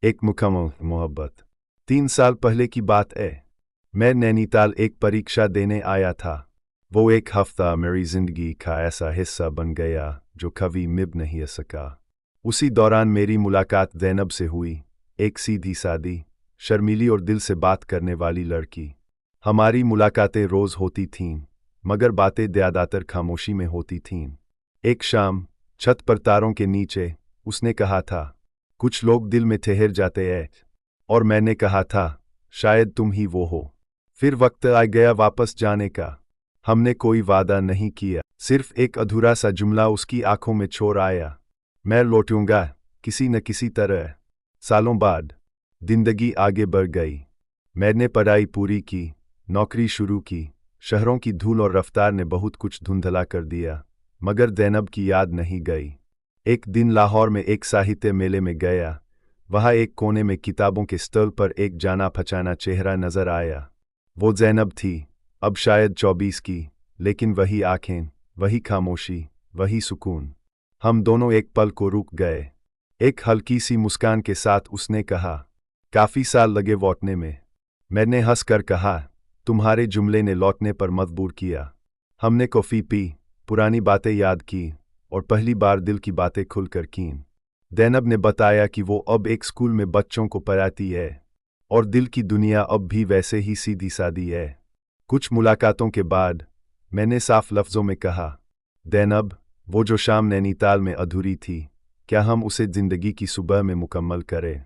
एक मुकम्मल मोहब्बत। 3 साल पहले की बात है। मैं नैनीताल एक परीक्षा देने आया था। वो एक हफ्ता मेरी जिंदगी का ऐसा हिस्सा बन गया जो कभी मिट नहीं सका। उसी दौरान मेरी मुलाकात ज़ैनब से हुई, एक सीधी सादी, शर्मीली और दिल से बात करने वाली लड़की। हमारी मुलाकातें रोज़ होती थीं, मगर बातें ज़्यादातर खामोशी में होती थीं। एक शाम, छत पर तारों के नीचे, उसने कहा था, कुछ लोग दिल में ठहर जाते हैं। और मैंने कहा था, शायद तुम ही वो हो। फिर वक्त आ गया वापस जाने का। हमने कोई वादा नहीं किया, सिर्फ एक अधूरा सा जुमला उसकी आंखों में छोड़ आया, मैं लौटूंगा किसी न किसी तरह। सालों बाद जिंदगी आगे बढ़ गई। मैंने पढ़ाई पूरी की, नौकरी शुरू की। शहरों की धूल और रफ्तार ने बहुत कुछ धुंधला कर दिया, मगर ज़ैनब की याद नहीं गई। एक दिन लाहौर में एक साहित्य मेले में गया। वहाँ एक कोने में किताबों के स्टॉल पर एक जाना पहचाना चेहरा नजर आया। वो ज़ैनब थी, अब शायद 24 की, लेकिन वही आंखें, वही खामोशी, वही सुकून। हम दोनों एक पल को रुक गए। एक हल्की सी मुस्कान के साथ उसने कहा, काफ़ी साल लगे लौटने में। मैंने हंसकर कहा, तुम्हारे जुमले ने लौटने पर मजबूर किया। हमने कॉफ़ी पी, पुरानी बातें याद की, और पहली बार दिल की बातें खुलकर कीं। ज़ैनब ने बताया कि वो अब एक स्कूल में बच्चों को पढ़ाती है, और दिल की दुनिया अब भी वैसे ही सीधी सादी है। कुछ मुलाकातों के बाद मैंने साफ लफ्ज़ों में कहा, ज़ैनब, वो जो शाम नैनीताल में अधूरी थी, क्या हम उसे ज़िंदगी की सुबह में मुकम्मल करें?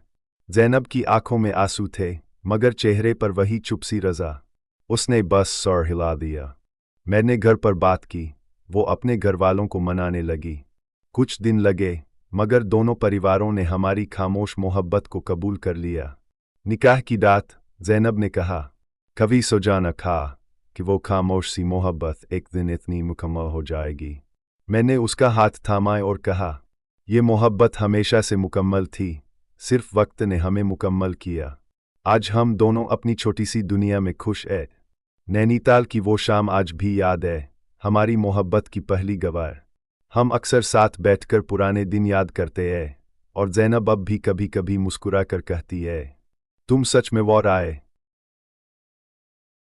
ज़ैनब की आंखों में आंसू थे, मगर चेहरे पर वही चुप सी रज़ा। उसने बस सर हिला दिया। मैंने घर पर बात की, वो अपने घर वालों को मनाने लगी। कुछ दिन लगे, मगर दोनों परिवारों ने हमारी खामोश मोहब्बत को कबूल कर लिया। निकाह की रात ज़ैनब ने कहा, कभी सोचा न था कि वो खामोश सी मोहब्बत एक दिन इतनी मुकम्मल हो जाएगी। मैंने उसका हाथ थामा और कहा, ये मोहब्बत हमेशा से मुकम्मल थी, सिर्फ वक्त ने हमें मुकम्मल किया। आज हम दोनों अपनी छोटी सी दुनिया में खुश हैं। नैनीताल की वो शाम आज भी याद है, हमारी मोहब्बत की पहली गवाह। हम अक्सर साथ बैठकर पुराने दिन याद करते हैं, और ज़ैनब अब भी कभी कभी मुस्कुरा कर कहती है, तुम सच में वो आए